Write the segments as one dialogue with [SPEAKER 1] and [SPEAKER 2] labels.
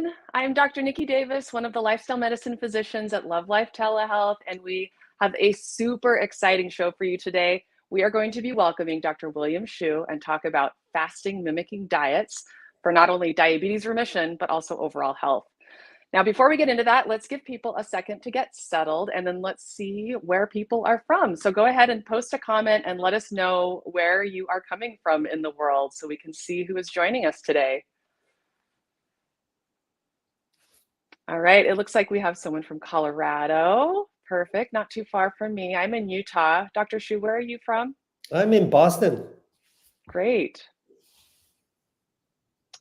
[SPEAKER 1] everyone. I'm Dr. Niki Davis, one of the lifestyle medicine physicians at Love.Life Telehealth, and we have a super exciting show for you today. We are going to be welcoming Dr. William Shu and talk about fasting-mimicking diets for not only diabetes remission, but also overall health. Now, before we get into that, let's give people a second to get settled, and then let's see where people are from. So go ahead and post a comment and let us know where you are coming from in the world so we can see who is joining us today. All right, it looks like we have someone from Colorado. Perfect, not too far from me. I'm in Utah. Dr. Shu, where are you from?
[SPEAKER 2] I'm in Boston.
[SPEAKER 1] Great.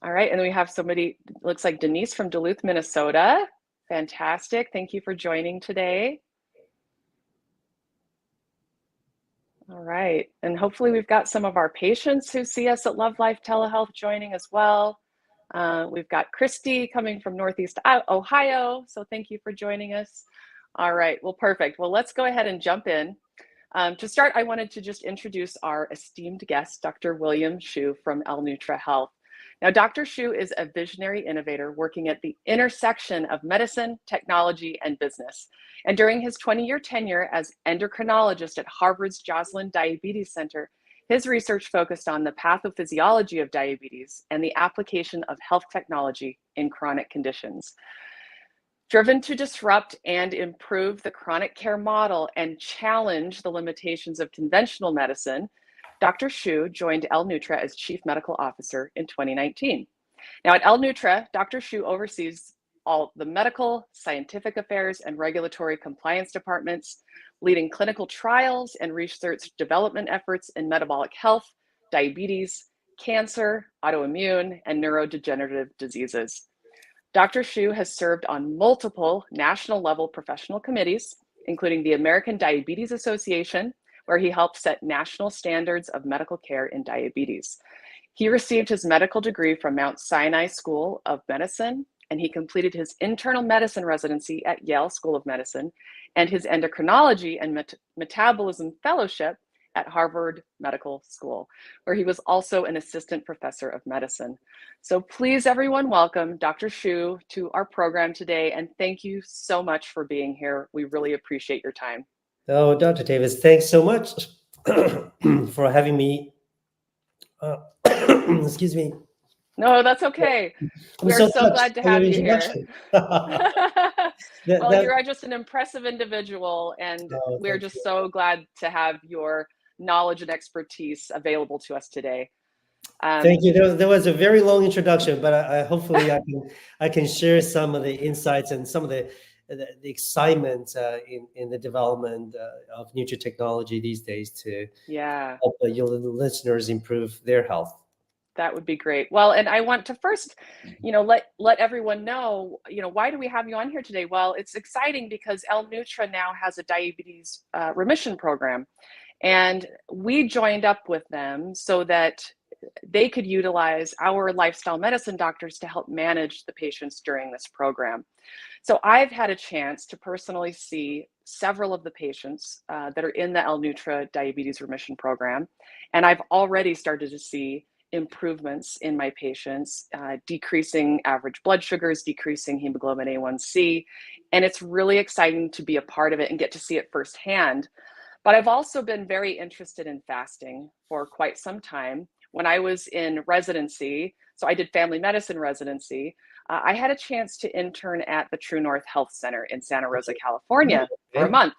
[SPEAKER 1] All right, and then we have somebody, looks like Denise from Duluth, Minnesota. Fantastic, thank you for joining today. All right, and hopefully we've got some of our patients who see us at Love.Life Telehealth joining as well. We've got Christy coming from Northeast Ohio, so thank you for joining us. All right, well, perfect. Well, let's go ahead and jump in. To start, I wanted to just introduce our esteemed guest, Dr. William Shu from L-Nutra Health. Now, Dr. Shu is a visionary innovator working at the intersection of medicine, technology, and business. And during his 20-year tenure as endocrinologist at Harvard's Joslin Diabetes Center, his research focused on the pathophysiology of diabetes and the application of health technology in chronic conditions. Driven to disrupt and improve the chronic care model and challenge the limitations of conventional medicine, Dr. Shu joined L-Nutra as Chief Medical Officer in 2019. Now at L-Nutra, Dr. Shu oversees all the medical, scientific affairs, and regulatory compliance departments, leading clinical trials and research development efforts in metabolic health, diabetes, cancer, autoimmune, and neurodegenerative diseases. Dr. Shu has served on multiple national level professional committees, including the American Diabetes Association, where he helped set national standards of medical care in diabetes. He received his medical degree from Mount Sinai School of Medicine, and he completed his internal medicine residency at Yale School of Medicine and his endocrinology and metabolism fellowship at Harvard Medical School, where he was also an assistant professor of medicine. So please, everyone, welcome Dr. Shu to our program today, and thank you so much for being here. We really appreciate your time.
[SPEAKER 2] Oh, Dr. Davis, thanks so much for having me. Excuse me.
[SPEAKER 1] No, that's okay. We're so glad to have you here. Well, you are just an impressive individual, and we're just so glad to have your knowledge and expertise available to us today.
[SPEAKER 2] Thank you. There was a very long introduction, but hopefully I can share some of the insights and some of the excitement in the development of Nutri technology these days to help your listeners improve their health.
[SPEAKER 1] That would be great. Well, and I want to first, let everyone know, why do we have you on here today? Well, it's exciting because L-Nutra now has a diabetes remission program, and we joined up with them so that they could utilize our lifestyle medicine doctors to help manage the patients during this program. So I've had a chance to personally see several of the patients that are in the L-Nutra diabetes remission program, and I've already started to see improvements in my patients, decreasing average blood sugars, decreasing hemoglobin A1C, and it's really exciting to be a part of it and get to see it firsthand. But I've also been very interested in fasting for quite some time. When I was in residency, so I did family medicine residency, I had a chance to intern at the True North Health Center in Santa Rosa, California for a month.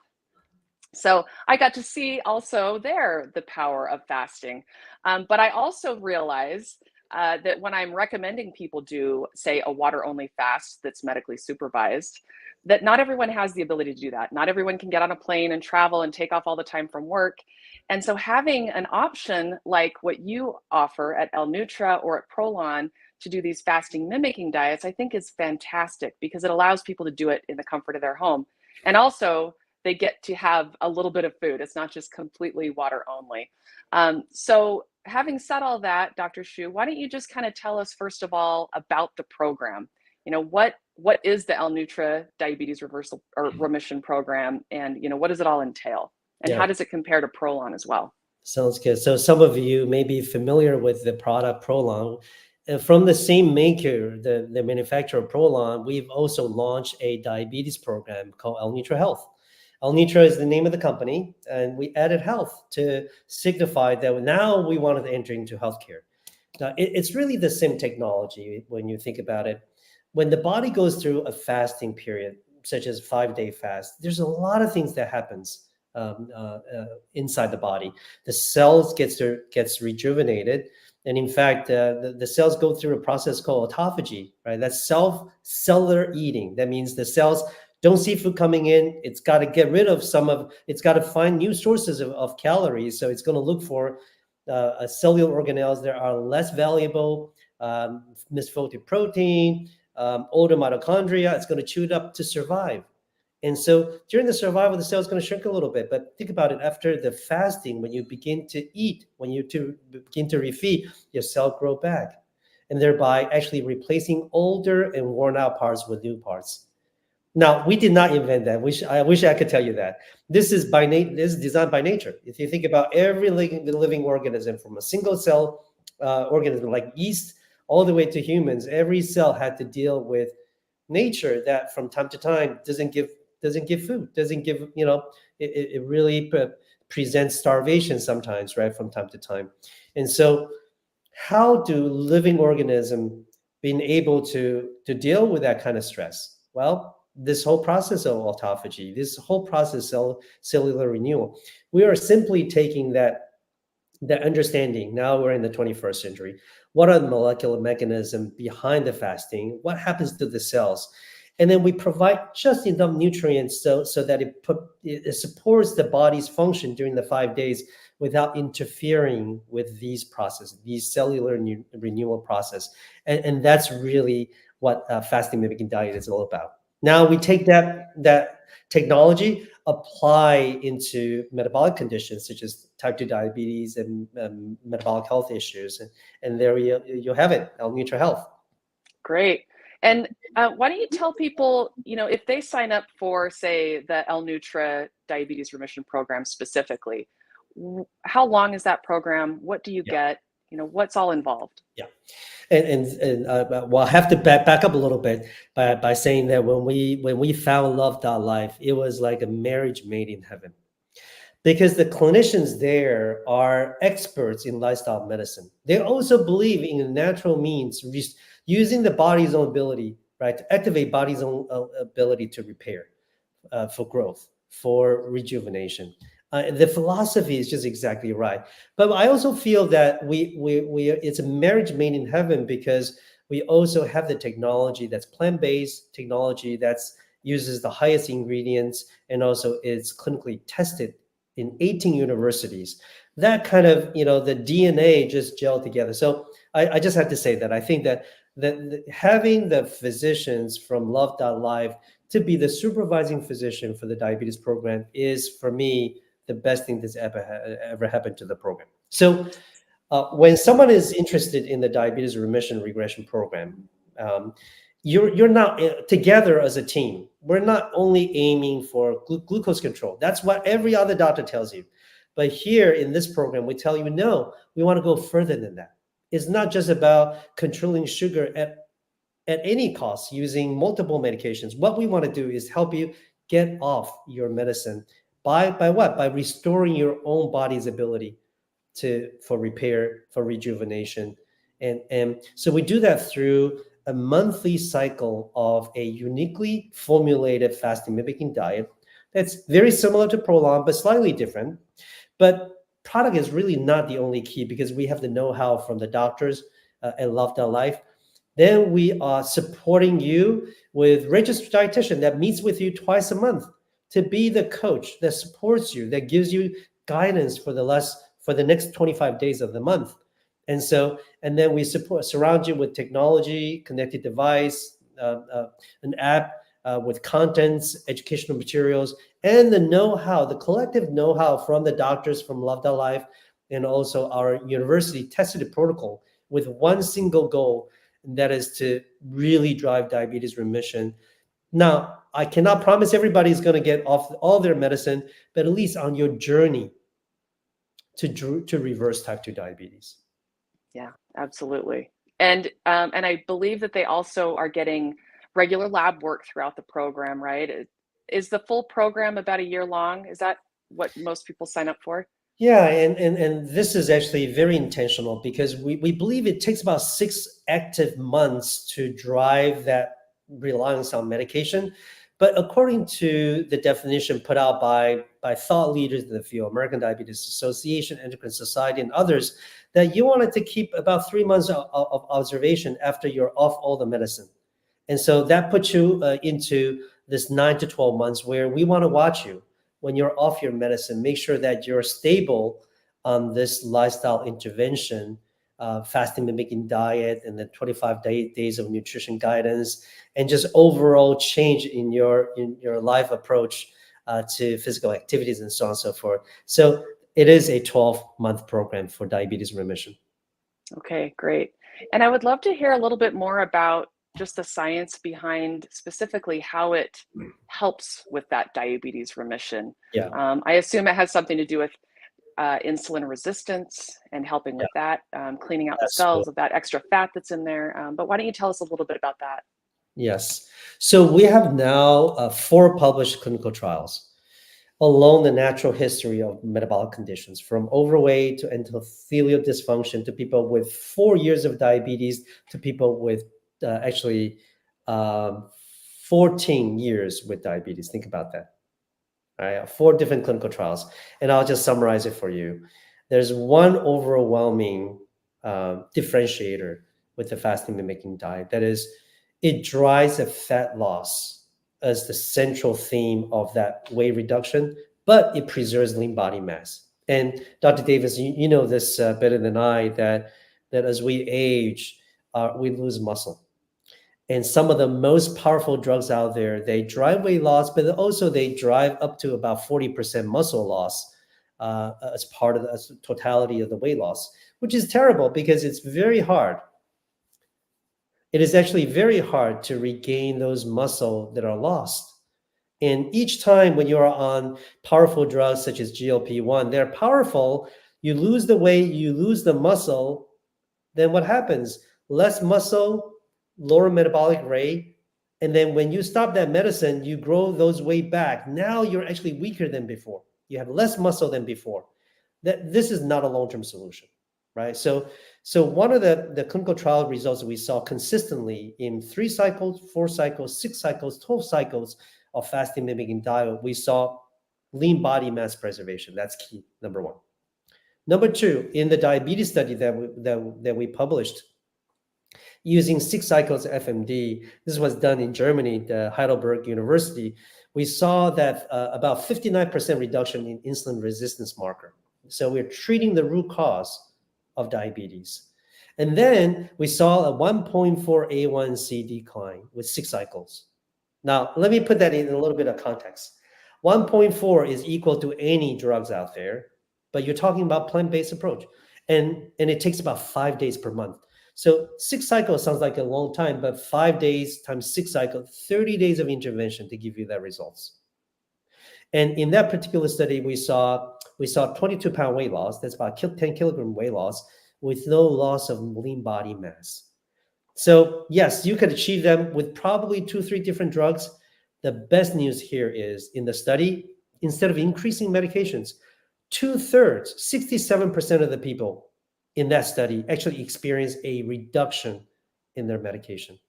[SPEAKER 1] So I got to see also there the power of fasting. But I also realized that when I'm recommending people do, say, a water-only fast that's medically supervised, that not everyone has the ability to do that. Not everyone can get on a plane and travel and take off all the time from work. And so having an option like what you offer at L-Nutra or at Prolon to do these fasting mimicking diets, I think is fantastic because it allows people to do it in the comfort of their home. And also, they get to have a little bit of food. It's not just completely water only. So having said all that, Dr. Shu, why don't you just kind of tell us, first of all, about the program? What is the L-Nutra diabetes reversal or remission program, and what does it all entail? And how does it compare to Prolon as well?
[SPEAKER 2] Sounds good. So some of you may be familiar with the product Prolon. from the same maker, the manufacturer Prolon, we've also launched a diabetes program called L-Nutra Health. L-Nutra is the name of the company, and we added health to signify that now we wanted to enter into healthcare. Now, it's really the same technology when you think about it. When the body goes through a fasting period, such as 5-day fast, there's a lot of things that happens inside the body. The cells gets rejuvenated. And in fact, the cells go through a process called autophagy, right? That's cellular eating. That means the cells don't see food coming in. It's got to get rid of it's got to find new sources of calories. So it's going to look for cellular organelles that are less valuable, misfolded protein, older mitochondria. It's going to chew it up to survive. And so during the survival, the cell is going to shrink a little bit. But think about it, after the fasting, when you begin to eat, when you begin to refeed, your cell grow back, and thereby actually replacing older and worn out parts with new parts. Now, we did not invent that. I wish I could tell you that. This is designed by nature. If you think about every living organism, from a single cell organism like yeast all the way to humans, every cell had to deal with nature that from time to time doesn't give food, doesn't give, it really presents starvation sometimes, right, from time to time. And so how do living organisms being able to deal with that kind of stress? Well, this whole process of autophagy, this whole process of cellular renewal, we are simply taking that understanding. Now we're in the 21st century. What are the molecular mechanisms behind the fasting? What happens to the cells? And then we provide just enough nutrients so that it supports the body's function during the 5 days without interfering with these processes, these cellular renewal process. And that's really what fasting mimicking diet is all about. Now we take that technology, apply into metabolic conditions such as type 2 diabetes and metabolic health issues. And there you have it, L-Nutra Health.
[SPEAKER 1] Great. And why don't you tell people, if they sign up for, say, the L-Nutra Diabetes Remission Program specifically, how long is that program? What do you get? What's all involved?
[SPEAKER 2] Yeah. And well, I have to back up a little bit by saying that when we found Love.Life, it was like a marriage made in heaven, because the clinicians there are experts in lifestyle medicine. They also believe in the natural means, using the body's own ability, right, to activate body's own ability to repair, for growth, for rejuvenation. The philosophy is just exactly right. But I also feel that it's a marriage made in heaven, because we also have the technology that's plant-based, technology that uses the highest ingredients, and also it's clinically tested in 18 universities. That kind of, the DNA just gelled together. So I just have to say that I think that having the physicians from Love.Life to be the supervising physician for the diabetes program is, for me, the best thing that's ever happened to the program. So when someone is interested in the diabetes remission regression program, you're not together as a team. We're not only aiming for glucose control. That's what every other doctor tells you. But here in this program, we tell you, no, we want to go further than that. It's not just about controlling sugar at any cost using multiple medications. What we want to do is help you get off your medicine by what? By restoring your own body's ability for repair, for rejuvenation. And so we do that through a monthly cycle of a uniquely formulated fasting mimicking diet that's very similar to Prolon, but slightly different. But product is really not the only key, because we have the know-how from the doctors at Love.Life. Then we are supporting you with registered dietitian that meets with you twice a month to be the coach that supports you, that gives you guidance for the next 25 days of the month. And then we surround you with technology, connected device, an app with contents, educational materials, and the know-how, the collective know-how from the doctors from Love.Life, and also our university tested protocol with one single goal, and that is to really drive diabetes remission. Now, I cannot promise everybody's going to get off all their medicine, but at least on your journey to reverse type 2 diabetes.
[SPEAKER 1] Yeah, absolutely. And I believe that they also are getting regular lab work throughout the program, right? Is the full program about a year long? Is that what most people sign up for?
[SPEAKER 2] Yeah, and this is actually very intentional because we believe it takes about 6 active months to drive that reliance on medication. But according to the definition put out by thought leaders in the field, American Diabetes Association, Endocrine Society, and others, that you wanted to keep about 3 months of observation after you're off all the medicine. And so that puts you into this 9 to 12 months where we want to watch you when you're off your medicine. Make sure that you're stable on this lifestyle intervention, fasting mimicking diet, and then 25 days of nutrition guidance, and just overall change in your life approach to physical activities and so on and so forth. So it is a 12-month program for diabetes remission.
[SPEAKER 1] Okay, great. And I would love to hear a little bit more about just the science behind specifically how it helps with that diabetes remission.
[SPEAKER 2] Yeah,
[SPEAKER 1] I assume it has something to do with insulin resistance and helping
[SPEAKER 2] yeah,
[SPEAKER 1] with that, cleaning out the
[SPEAKER 2] absolutely.
[SPEAKER 1] cells of that extra fat that's in there. But why don't you tell us a little bit about that?
[SPEAKER 2] Yes. So we have now 4 published clinical trials along the natural history of metabolic conditions, from overweight to endothelial dysfunction to people with 4 years of diabetes to people with actually um, 14 years with diabetes. Think about that. All right, 4 different clinical trials, and I'll just summarize it for you. There's one overwhelming differentiator with the fasting mimicking diet. That is, it drives a fat loss as the central theme of that weight reduction, but it preserves lean body mass. And Dr. Davis, you know this better than I, that as we age, we lose muscle. And some of the most powerful drugs out there, they drive weight loss, but also they drive up to about 40% muscle loss as part of the totality of the weight loss, which is terrible because it's very hard. It is actually very hard to regain those muscle that are lost. And each time when you're on powerful drugs such as GLP-1, they're powerful. You lose the weight, you lose the muscle. Then what happens? Less muscle, lower metabolic rate. And then when you stop that medicine, you grow those weight back. Now you're actually weaker than before. You have less muscle than before. This is not a long-term solution, right? So one of the clinical trial results that we saw consistently in 3 cycles, 4 cycles, 6 cycles, 12 cycles of fasting mimicking diet, we saw lean body mass preservation. That's key, number one. Number two, in the diabetes study that we published, using 6 cycles of FMD, this was done in Germany, the Heidelberg University, we saw that about 59% reduction in insulin resistance marker. So we're treating the root cause of diabetes. And then we saw a 1.4 A1C decline with 6 cycles. Now, let me put that in a little bit of context. 1.4 is equal to any drugs out there, but you're talking about plant-based approach. And it takes about 5 days per month. So 6 cycles sounds like a long time, but 5 days times 6 cycles, 30 days of intervention to give you that results. And in that particular study, we saw 22-pound weight loss. That's about 10 kilogram weight loss with no loss of lean body mass. So yes, you could achieve them with probably 2-3 different drugs. The best news here is in the study, instead of increasing medications, 2/3, 67% of the people in that study actually experienced a reduction in their medication.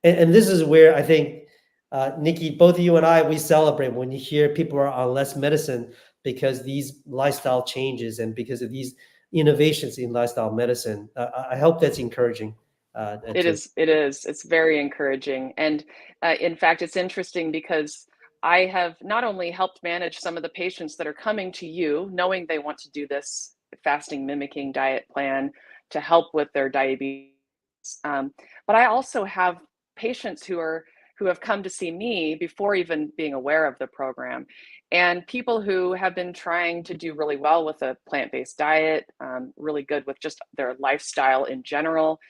[SPEAKER 2] And this is where I think, Niki, both you and I, we celebrate when you hear people are on less medicine because these lifestyle changes and because of these innovations in lifestyle medicine. I hope that's encouraging.
[SPEAKER 1] It is. It is. It's very encouraging. And in fact, it's interesting because I have not only helped manage some of the patients that are coming to you, knowing they want to do this fasting mimicking diet plan to help with their diabetes, um, but I also have patients who have come to see me before even being aware of the program, and people who have been trying to do really well with a plant-based diet, really good with just their lifestyle in general,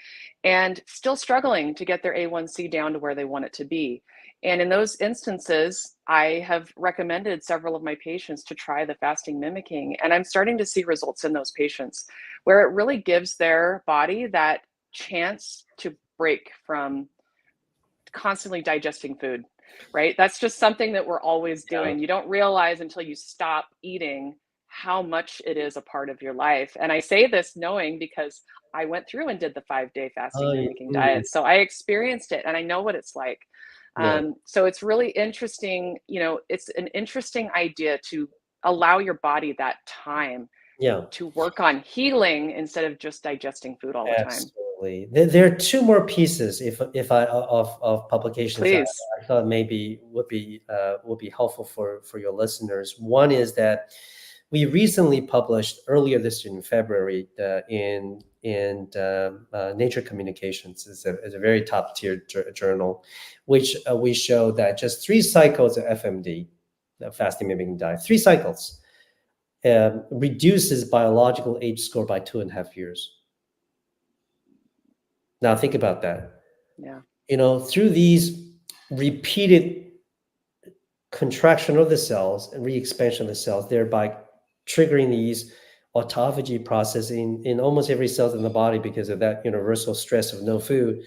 [SPEAKER 1] and still struggling to get their A1C down to where they want it to be. And in those instances, I have recommended several of my patients to try the fasting mimicking. And I'm starting to see results in those patients where it really gives their body that chance to break from constantly digesting food, right? That's just something that we're always doing. You don't realize until you stop eating how much it is a part of your life. And I say this knowing because I went through and did the 5-day fasting
[SPEAKER 2] Oh, yeah.
[SPEAKER 1] mimicking diet. So I experienced it and I know what it's like.
[SPEAKER 2] Yeah.
[SPEAKER 1] So it's really interesting. You know, it's an interesting idea to allow your body that time
[SPEAKER 2] Yeah.
[SPEAKER 1] to work on healing instead of just digesting food all the time.
[SPEAKER 2] Absolutely. There are two more pieces if I of publications
[SPEAKER 1] Please.
[SPEAKER 2] I thought maybe would be helpful for your listeners. One is that we recently published earlier this year in February in Nature Communications. It's a very top tier journal, which we show that just 3 cycles of FMD, the fasting mimicking diet, 3 cycles reduces biological age score by 2.5 years. Now think about that.
[SPEAKER 1] Yeah.
[SPEAKER 2] You know, through these repeated contraction of the cells and re-expansion of the cells, thereby triggering these autophagy process in almost every cell in the body because of that universal stress of no food,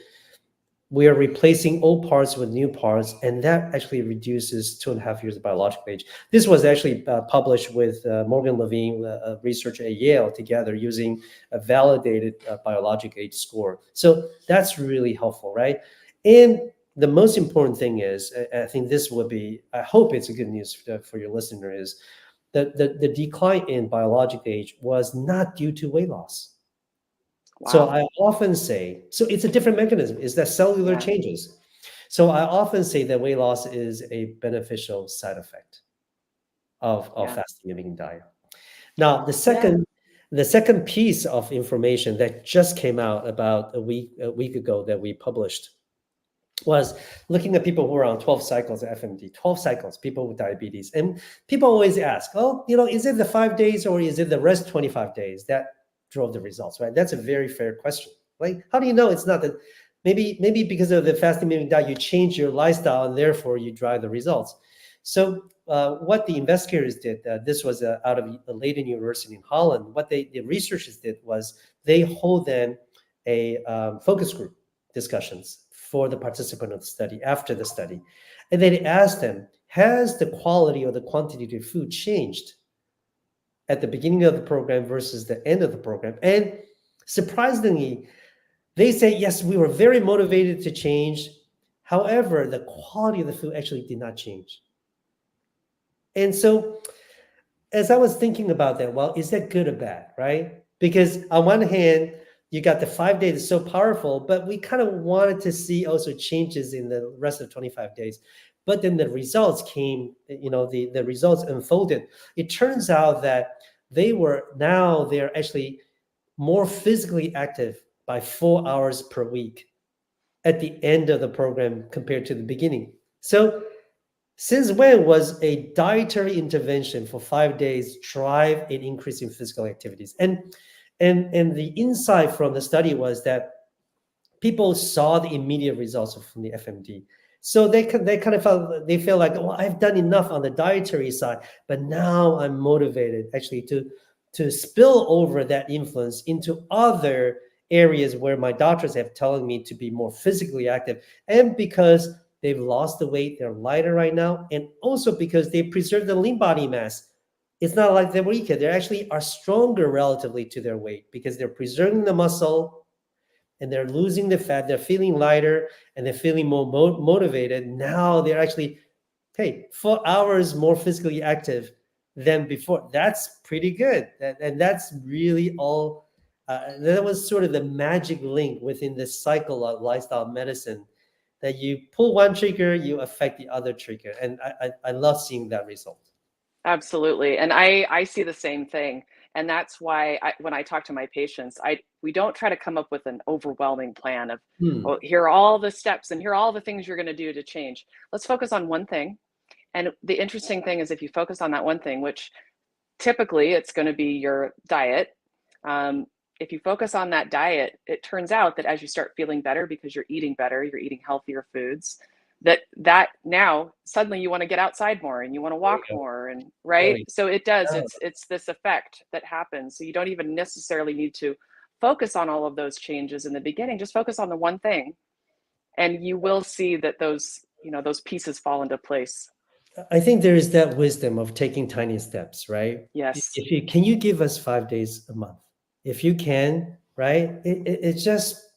[SPEAKER 2] we are replacing old parts with new parts, and that actually reduces 2.5 years of biological age. This was actually published with Morgan Levine, researcher at Yale, together using a validated biologic age score. So that's really helpful, right? And the most important thing is, I think this would be, I hope it's a good news for your listener, is that the decline in biologic age was not due to weight loss.
[SPEAKER 1] Wow.
[SPEAKER 2] So I often say, so it's a different mechanism, is that cellular changes. So I often say that weight loss is a beneficial side effect of fasting mimicking diet. Now, the second piece of information that just came out about a week ago that we published was looking at people who are on 12 cycles of FMD, 12 cycles, people with diabetes. And people always ask, oh, you know, is it the 5 days or is it the rest 25 days that drove the results, right? That's a very fair question. Like, how do you know it's not that? Maybe because of the fasting mimicking diet, you change your lifestyle and therefore you drive the results. So what the investigators did, this was out of Leiden University in Holland, what the researchers did was they hold then a focus group discussions for the participant of the study after the study. And then asked them, has the quality or the quantity of food changed at the beginning of the program versus the end of the program? And surprisingly, they say, yes, we were very motivated to change. However, the quality of the food actually did not change. And so as I was thinking about that, well, is that good or bad, right? Because on one hand, you got the 5 days so powerful, but we kind of wanted to see also changes in the rest of 25 days. But then the results came, you know, the results unfolded. It turns out that they're actually more physically active by 4 hours per week at the end of the program compared to the beginning. So since when was a dietary intervention for 5 days drive an increase in physical activities? And the insight from the study was that people saw the immediate results from the FMD. So they kind of feel like, well, I've done enough on the dietary side, but now I'm motivated actually to spill over that influence into other areas where my doctors have telling me to be more physically active. And because they've lost the weight, they're lighter right now, and also because they preserve the lean body mass. It's not like they're weaker. They actually are stronger relatively to their weight because they're preserving the muscle and they're losing the fat. They're feeling lighter and they're feeling more motivated. Now they're actually, 4 hours more physically active than before. That's pretty good. And that's really all. That was sort of the magic link within this cycle of lifestyle medicine, that you pull one trigger, you affect the other trigger. And I love seeing that result.
[SPEAKER 1] Absolutely. And I see the same thing. And that's why when I talk to my patients, we don't try to come up with an overwhelming plan of, well, here are all the steps and here are all the things you're going to do to change. Let's focus on one thing. And the interesting thing is if you focus on that one thing, which typically it's going to be your diet. If you focus on that diet, it turns out that as you start feeling better because you're eating better, you're eating healthier foods, that now suddenly you want to get outside more and you want to walk more, and right. So it does, it's this effect that happens. So you don't even necessarily need to focus on all of those changes in the beginning. Just focus on the one thing, and you will see that those, you know, those pieces fall into place.
[SPEAKER 2] I think there is that wisdom of taking tiny steps, right?
[SPEAKER 1] Yes.
[SPEAKER 2] If you can, you give us 5 days a month. If you can, right? It just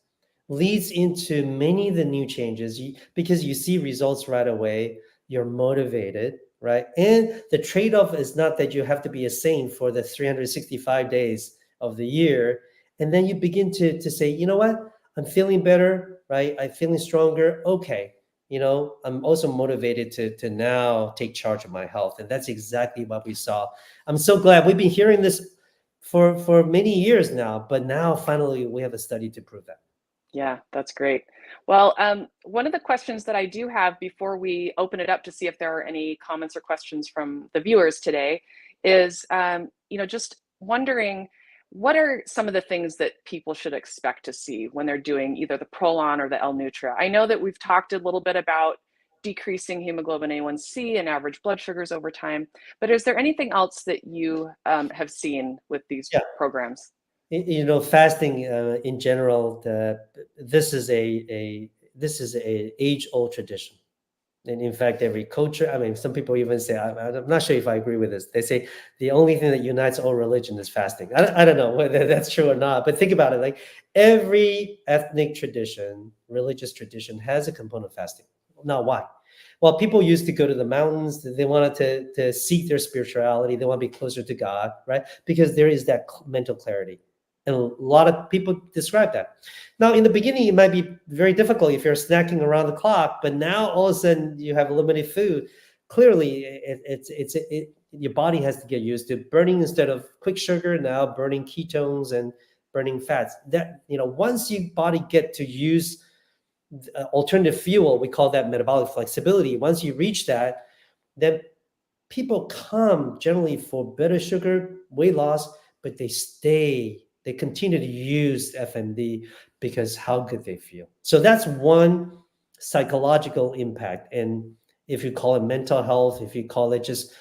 [SPEAKER 2] leads into many of the new changes because you see results right away. You're motivated, right? And the trade-off is not that you have to be a saint for the 365 days of the year. And then you begin to say, you know what? I'm feeling better, right? I'm feeling stronger. Okay. You know, I'm also motivated to now take charge of my health. And that's exactly what we saw. I'm so glad we've been hearing this for many years now, but now finally we have a study to prove that.
[SPEAKER 1] Yeah, that's great. Well, one of the questions that I do have before we open it up to see if there are any comments or questions from the viewers today is, you know, just wondering what are some of the things that people should expect to see when they're doing either the Prolon or the L-Nutra? I know that we've talked a little bit about decreasing hemoglobin A1C and average blood sugars over time, but is there anything else that you have seen with these
[SPEAKER 2] Yeah.
[SPEAKER 1] programs?
[SPEAKER 2] You know, fasting in general, this is a age-old tradition. And in fact, every culture, I mean, some people even say, I'm not sure if I agree with this. They say the only thing that unites all religion is fasting. I don't know whether that's true or not, but think about it. Like every ethnic tradition, religious tradition has a component of fasting. Now, why? Well, people used to go to the mountains. They wanted to seek their spirituality. They want to be closer to God, right? Because there is that mental clarity. And a lot of people describe that. Now, in the beginning, it might be very difficult if you're snacking around the clock, but now all of a sudden you have limited food. Clearly, your body has to get used to burning instead of quick sugar, now burning ketones and burning fats. That, you know, once your body get to use alternative fuel, we call that metabolic flexibility. Once you reach that, then people come generally for better sugar, weight loss, but they continue to use FMD because how good they feel. So that's one psychological impact. And if you call it mental health, if you call it just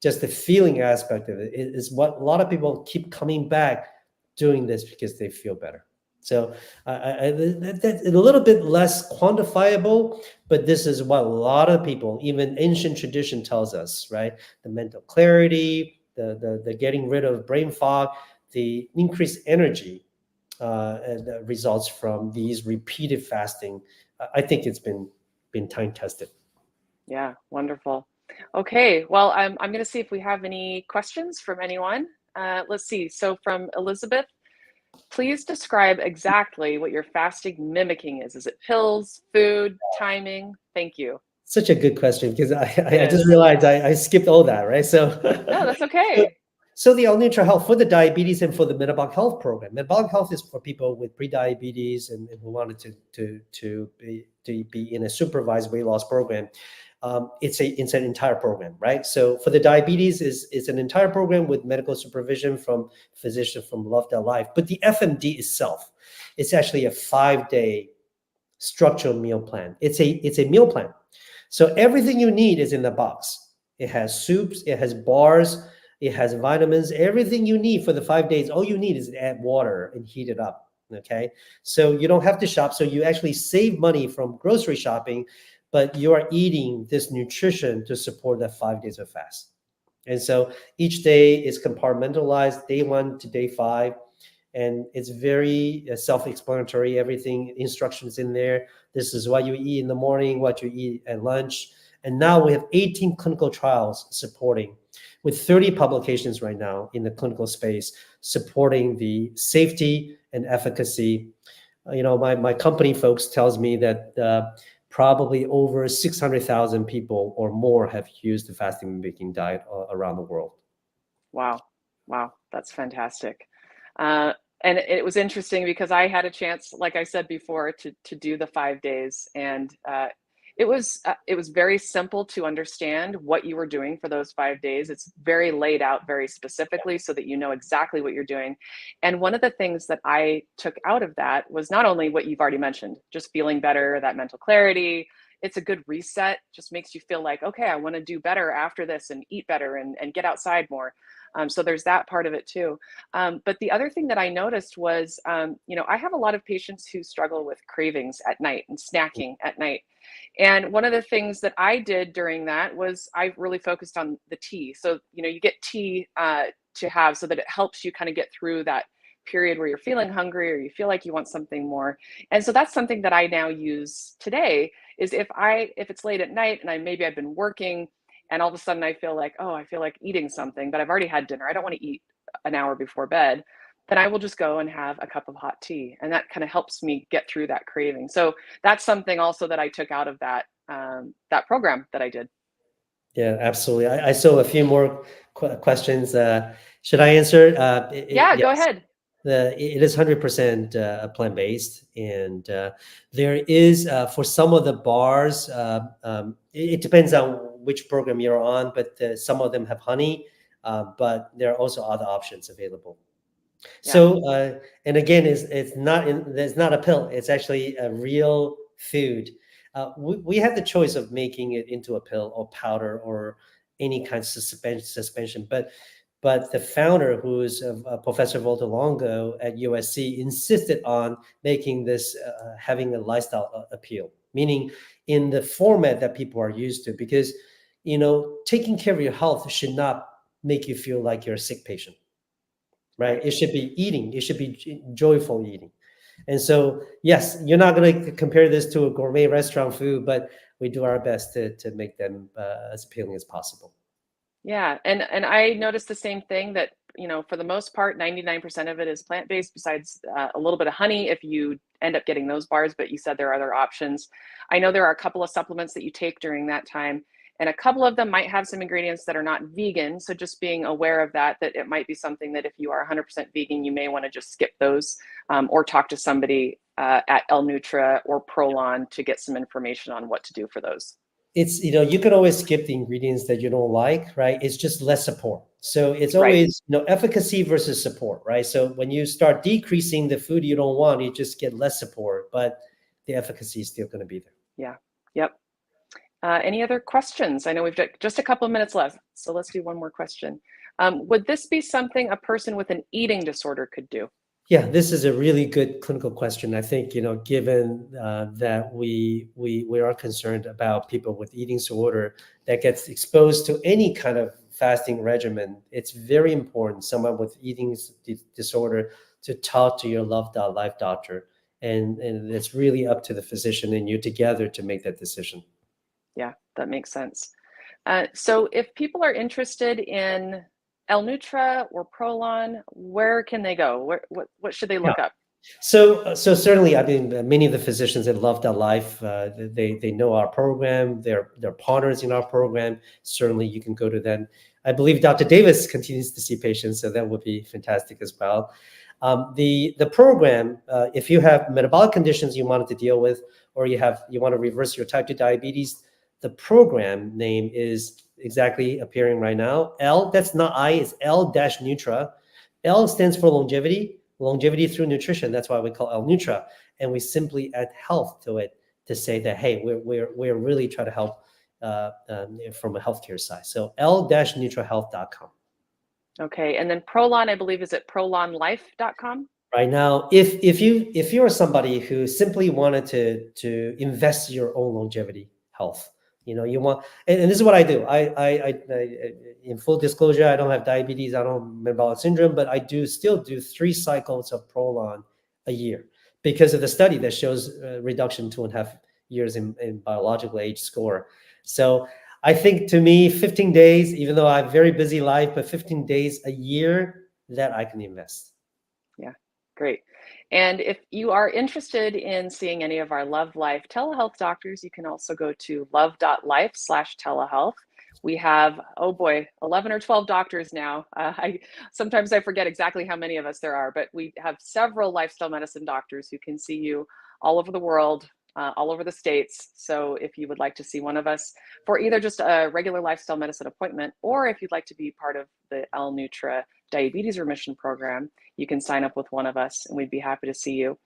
[SPEAKER 2] the feeling aspect of it, is what a lot of people keep coming back doing this because they feel better. So that's a little bit less quantifiable, but this is what a lot of people, even ancient tradition tells us, right? The mental clarity, the getting rid of brain fog, the increased energy and results from these repeated fasting. I think it's been time tested.
[SPEAKER 1] Yeah, wonderful. Okay, well, I'm going to see if we have any questions from anyone. Let's see. So from Elizabeth, please describe exactly what your fasting mimicking is. Is it pills, food, timing? Thank you.
[SPEAKER 2] Such a good question because
[SPEAKER 1] It
[SPEAKER 2] I just
[SPEAKER 1] is.
[SPEAKER 2] realized I skipped all that, right? So
[SPEAKER 1] No, that's okay.
[SPEAKER 2] So the L-Nutra Health for the diabetes and for the metabolic health program. Metabolic health is for people with pre-diabetes and who wanted to be in a supervised weight loss program. It's an entire program, right? So for the diabetes is an entire program with medical supervision from physicians from Love.Life. But the FMD itself, it's actually a 5-day structural meal plan. It's a meal plan. So everything you need is in the box. It has soups, it has bars, it has vitamins, everything you need for the 5 days. All you need is to add water and heat it up. Okay. So you don't have to shop. So you actually save money from grocery shopping, but you are eating this nutrition to support that 5 days of fast. And so each day is compartmentalized, day 1 to day 5. And it's very self-explanatory. Everything, instructions in there. This is what you eat in the morning, what you eat at lunch. And now we have 18 clinical trials supporting, with 30 publications right now in the clinical space, supporting the safety and efficacy. You know, my company folks tells me that probably over 600,000 people or more have used the fasting-mimicking diet around the world.
[SPEAKER 1] Wow. Wow. That's fantastic. And it was interesting because I had a chance, like I said before, to do the 5 days, and it was very simple to understand what you were doing for those 5 days. It's very laid out very specifically so that you know exactly what you're doing. And one of the things that I took out of that was not only what you've already mentioned, just feeling better, that mental clarity. It's a good reset, just makes you feel like, okay, I want to do better after this and eat better and get outside more. So there's that part of it too. But the other thing that I noticed was, I have a lot of patients who struggle with cravings at night and snacking at night. And one of the things that I did during that was I really focused on the tea. So, you get tea to have so that it helps you kind of get through that period where you're feeling hungry or you feel like you want something more. And so that's something that I now use today is if it's late at night and maybe I've been working and all of a sudden I feel like, oh, I feel like eating something, but I've already had dinner. I don't want to eat an hour before bed. Then I will just go and have a cup of hot tea. And that kind of helps me get through that craving. So that's something also that I took out of that program that I did.
[SPEAKER 2] Yeah, absolutely. I saw a few more questions. Should I answer?
[SPEAKER 1] Yeah, go
[SPEAKER 2] Yes.
[SPEAKER 1] ahead.
[SPEAKER 2] It is 100% plant-based, and there is for some of the bars. It depends on which program you're on, but some of them have honey, but there are also other options available.
[SPEAKER 1] Yeah.
[SPEAKER 2] So, and again, it's not a pill. It's actually a real food. We have the choice of making it into a pill or powder or any kind of suspension, but the founder, who is Professor Voltalongo at USC, insisted on making this having a lifestyle appeal, meaning in the format that people are used to, because taking care of your health should not make you feel like you're a sick patient. Right? It should be eating. It should be joyful eating. And so, yes, you're not going to compare this to a gourmet restaurant food, but we do our best to make them as appealing as possible.
[SPEAKER 1] Yeah, and I noticed the same thing that, for the most part, 99% of it is plant-based, besides a little bit of honey if you end up getting those bars, but you said there are other options. I know there are a couple of supplements that you take during that time, and a couple of them might have some ingredients that are not vegan. So just being aware of that it might be something that if you are 100% vegan, you may want to just skip those, or talk to somebody at L-Nutra or Prolon to get some information on what to do for those.
[SPEAKER 2] It's, you can always skip the ingredients that you don't like, right? It's just less support. So it's
[SPEAKER 1] Right.
[SPEAKER 2] always, efficacy versus support, right? So when you start decreasing the food you don't want, you just get less support, but the efficacy is still going to be there.
[SPEAKER 1] Yeah. Yep. Any other questions? I know we've got just a couple of minutes left, so let's do one more question. Would this be something a person with an eating disorder could do?
[SPEAKER 2] Yeah, this is a really good clinical question. I think, given that we are concerned about people with eating disorder that gets exposed to any kind of fasting regimen, it's very important, someone with eating disorder, to talk to your Love.Life doctor. And it's really up to the physician and you together to make that decision.
[SPEAKER 1] Yeah, that makes sense. So if people are interested in L-Nutra or Prolon, where can they go? What should they look up?
[SPEAKER 2] So certainly, I mean, many of the physicians at Love.Life, they know our program. They're partners in our program. Certainly, you can go to them. I believe Dr. Davis continues to see patients, so that would be fantastic as well. The program, if you have metabolic conditions you wanted to deal with, or you want to reverse your type 2 diabetes, the program name is exactly appearing right now. L, that's not I, it's L-Nutra. L stands for longevity through nutrition. That's why we call L-Nutra. And we simply add health to it to say that, hey, we're really trying to help from a healthcare side. So L-NutraHealth.com.
[SPEAKER 1] Okay, and then Prolon, I believe, is at prolonlife.com?
[SPEAKER 2] Right now, if you're somebody who simply wanted to invest your own longevity health, you want, and this is what I do. I in full disclosure, I don't have diabetes, I don't have metabolic syndrome, but I still do 3 cycles of Prolon a year because of the study that shows reduction 2.5 years in biological age score. So I think, to me, 15 days, even though I have a very busy life, but 15 days a year that I can invest.
[SPEAKER 1] Yeah, great. And if you are interested in seeing any of our Love.Life telehealth doctors, you can also go to love.life/telehealth. We have, oh boy, 11 or 12 doctors now. Sometimes I forget exactly how many of us there are, but we have several lifestyle medicine doctors who can see you all over the world, all over the States. So if you would like to see one of us for either just a regular lifestyle medicine appointment, or if you'd like to be part of the L-Nutra diabetes remission program, you can sign up with one of us and we'd be happy to see you.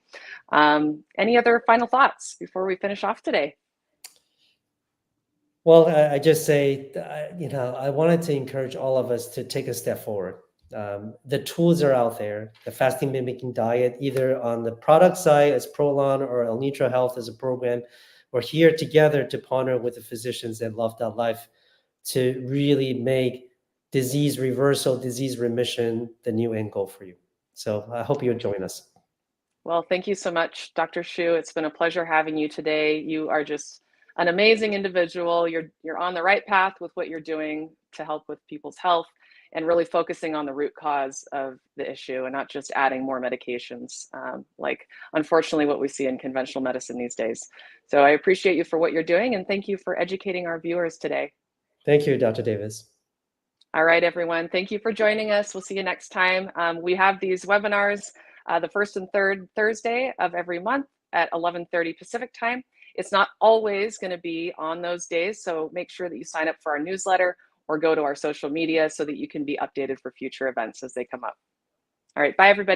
[SPEAKER 1] Any other final thoughts before we finish off today?
[SPEAKER 2] Well, I just say, I wanted to encourage all of us to take a step forward. The tools are out there. The fasting mimicking diet, either on the product side as Prolon or L-Nutra Health as a program, we're here together to partner with the physicians at Love.Life to really make disease reversal, disease remission the new end goal for you. So I hope you'll join us.
[SPEAKER 1] Well, thank you so much, Dr. Shu. It's been a pleasure having you today. You are just an amazing individual. You're on the right path with what you're doing to help with people's health and really focusing on the root cause of the issue and not just adding more medications, like unfortunately what we see in conventional medicine these days. So I appreciate you for what you're doing, and thank you for educating our viewers today.
[SPEAKER 2] Thank you, Dr. Davis.
[SPEAKER 1] All right, everyone. Thank you for joining us. We'll see you next time. We have these webinars the first and third Thursday of every month at 11:30 Pacific time. It's not always going to be on those days, so make sure that you sign up for our newsletter or go to our social media so that you can be updated for future events as they come up. All right, bye, everybody.